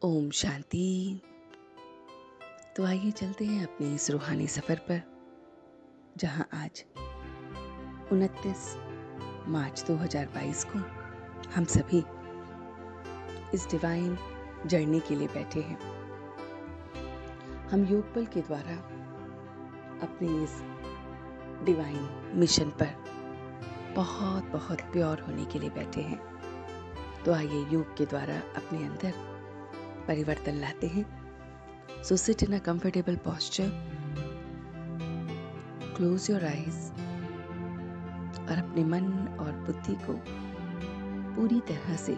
ओम शांति। तो आइए चलते हैं अपने इस रूहानी सफर पर, जहां आज 29 मार्च 2022 को हम सभी इस डिवाइन जर्नी के लिए बैठे हैं। हम योग बल के द्वारा अपने इस डिवाइन मिशन पर बहुत बहुत प्योर होने के लिए बैठे हैं। तो आइए योग के द्वारा अपने अंदर परिवर्तन लाते हैं। So sit in a comfortable posture, close your eyes और अपने मन और बुद्धि को पूरी तरह से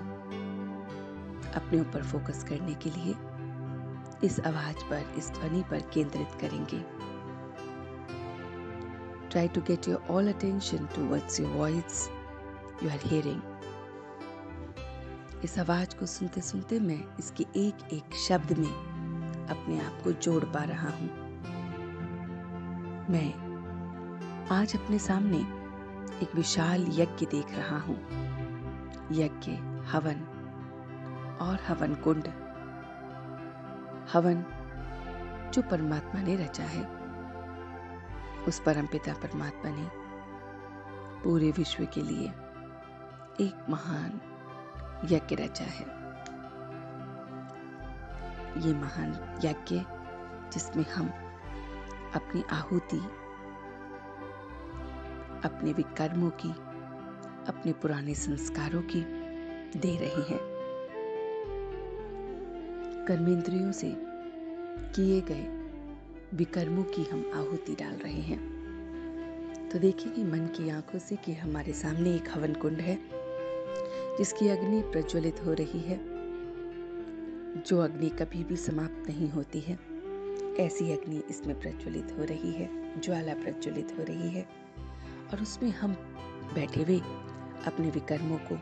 अपने ऊपर फोकस करने के लिए इस आवाज पर, इस ध्वनि पर केंद्रित करेंगे। Try to get your all attention towards your voice you are hearing. इस आवाज को सुनते सुनते मैं इसके एक एक शब्द में अपने आप को जोड़ पा रहा हूं। मैं आज अपने सामने एक विशाल यज्ञ देख रहा हूं। यज्ञ, हवन और हवन कुंड। हवन जो परमात्मा ने रचा है, उस परमपिता परमात्मा ने पूरे विश्व के लिए एक महान यज्ञ रचा है। ये महान यज्ञ जिसमें हम अपनी आहुति, अपने विकर्मों की, अपने पुराने संस्कारों की दे रहे हैं। कर्मेंद्रियों से किए गए विकर्मों की हम आहुति डाल रहे हैं। तो देखिए मन की आंखों से कि हमारे सामने एक हवन कुंड है जिसकी अग्नि प्रज्वलित हो रही है, जो अग्नि कभी भी समाप्त नहीं होती है। ऐसी अग्नि इसमें प्रज्वलित हो रही है, ज्वाला प्रज्वलित हो रही है और उसमें हम बैठे हुए अपने विकर्मों को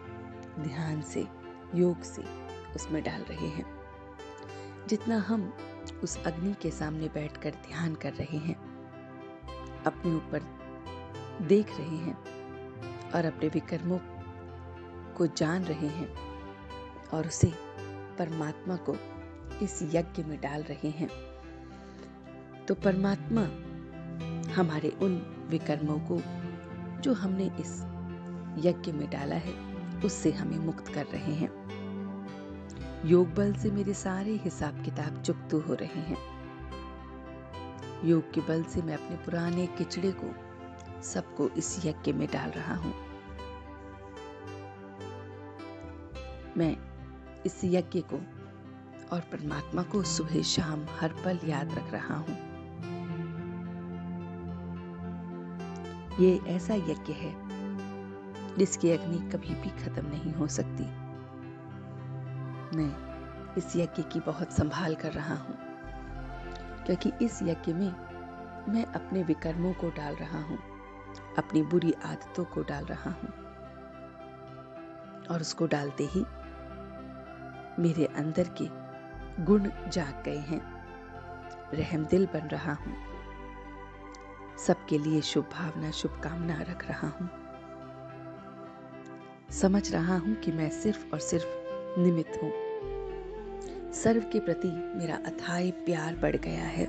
ध्यान से, योग से उसमें डाल रहे हैं। जितना हम उस अग्नि के सामने बैठकर ध्यान कर रहे हैं, अपने ऊपर देख रहे हैं और अपने विकर्मों को जान रहे हैं और उसे परमात्मा को इस यज्ञ में डाल रहे हैं, तो परमात्मा हमारे उन विकर्मों को जो हमने इस यज्ञ में डाला है उससे हमें मुक्त कर रहे हैं। योग बल से मेरे सारे हिसाब किताब चुकता हो रहे हैं। योग के बल से मैं अपने पुराने किचड़े को सबको इस यज्ञ में डाल रहा हूं। मैं इस यज्ञ को और परमात्मा को सुबह शाम हर पल याद रख रहा हूं। ये ऐसा यज्ञ है जिसकी अग्नि कभी भी खत्म नहीं हो सकती। मैं इस यज्ञ की बहुत संभाल कर रहा हूं, क्योंकि इस यज्ञ में मैं अपने विकर्मों को डाल रहा हूं, अपनी बुरी आदतों को डाल रहा हूं और उसको डालते ही मेरे अंदर के गुण जाग गए हैं। रहमदिल बन रहा हूं, सबके लिए शुभ भावना, शुभकामना रख रहा हूं। समझ रहा हूं कि मैं सिर्फ और सिर्फ निमित्त हूं। सर्व के प्रति मेरा अथाह प्यार बढ़ गया है।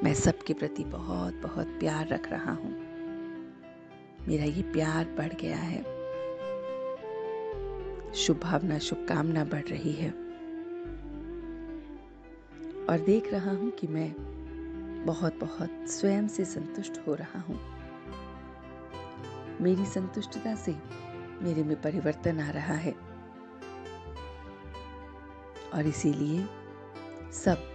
मैं सबके प्रति बहुत बहुत प्यार रख रहा हूं। मेरा ये प्यार बढ़ गया है। शुभ भावना, शुभकामना बढ़ रही है और देख रहा हूं कि मैं बहुत बहुत स्वयं से संतुष्ट हो रहा हूं। मेरी संतुष्टता से मेरे में परिवर्तन आ रहा है और इसीलिए सब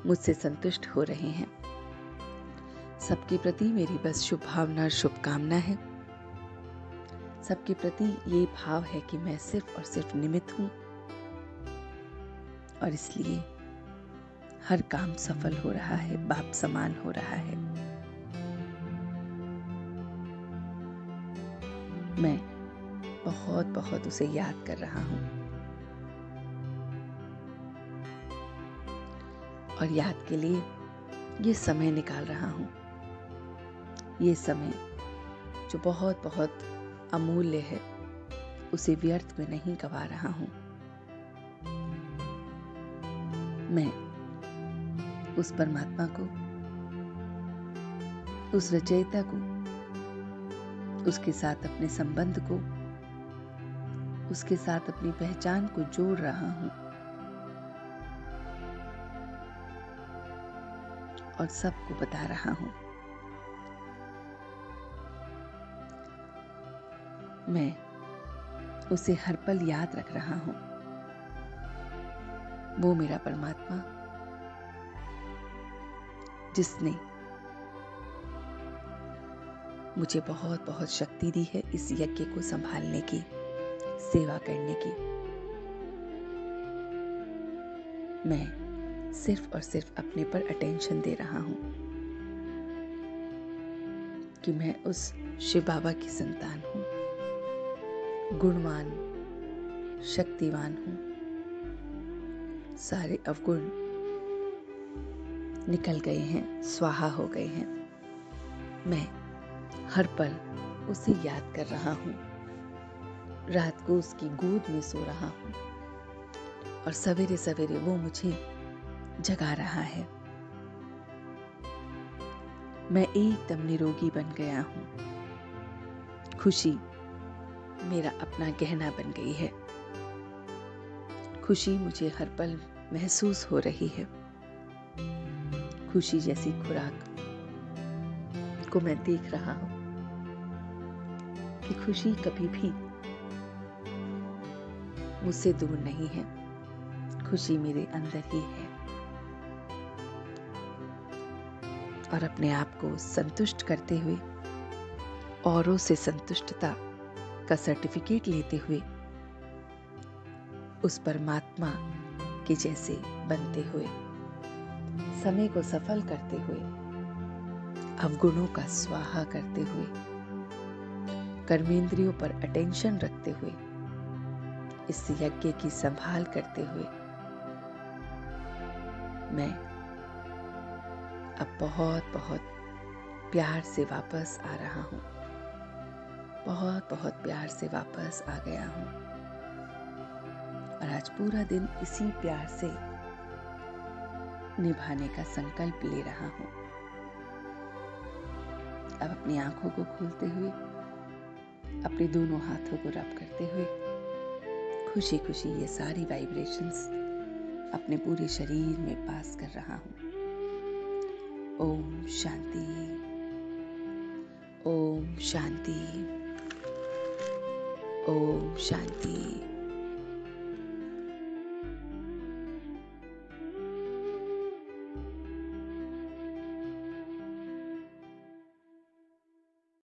मुझसे संतुष्ट हो रहे हैं। सबके प्रति मेरी बस शुभ भावना और शुभकामना है। सबके प्रति ये भाव है कि मैं सिर्फ और सिर्फ निमित्त हूं और इसलिए हर काम सफल हो रहा है, बाप समान हो रहा है। मैं बहुत बहुत उसे याद कर रहा हूं और याद के लिए ये समय निकाल रहा हूं। ये समय जो बहुत बहुत अमूल्य है, उसे व्यर्थ में नहीं गवा रहा हूं। मैं उस परमात्मा को, उस रचयिता को, उसके साथ अपने संबंध को, उसके साथ अपनी पहचान को जोड़ रहा हूं और सबको बता रहा हूं। मैं उसे हर पल याद रख रहा हूं। वो मेरा परमात्मा जिसने मुझे बहुत बहुत शक्ति दी है इस यज्ञ को संभालने की, सेवा करने की। मैं सिर्फ और सिर्फ अपने पर अटेंशन दे रहा हूं कि मैं उस शिव बाबा की संतान हूं, गुणवान, शक्तिवान हूं। सारे अवगुण निकल गए हैं, स्वाहा हो गए हैं। मैं हर पल उसे याद कर रहा हूं, रात को उसकी गोद में सो रहा हूं और सवेरे सवेरे वो मुझे जगा रहा है। मैं एकदम निरोगी बन गया हूं। खुशी मेरा अपना गहना बन गई है। खुशी मुझे हर पल महसूस हो रही है। खुशी जैसी खुराक को मैं देख रहा हूं कि खुशी कभी भी मुझसे दूर नहीं है। खुशी मेरे अंदर ही है और अपने आप को संतुष्ट करते हुए, औरों से संतुष्टता का सर्टिफिकेट लेते हुए, उस परमात्मा के जैसे बनते हुए, समय को सफल करते हुए, अवगुणों का स्वाहा करते हुए, कर्मेंद्रियों पर अटेंशन रखते हुए, इस यज्ञ की संभाल करते हुए मैं अब बहुत बहुत प्यार से वापस आ रहा हूं। बहुत बहुत प्यार से वापस आ गया हूं और आज पूरा दिन इसी प्यार से निभाने का संकल्प ले रहा हूं। अब अपनी आंखों को खोलते हुए, अपने दोनों हाथों को रब करते हुए खुशी खुशी ये सारी वाइब्रेशंस अपने पूरे शरीर में पास कर रहा हूं। ओम शांति, ओम शांति, ओम शांति।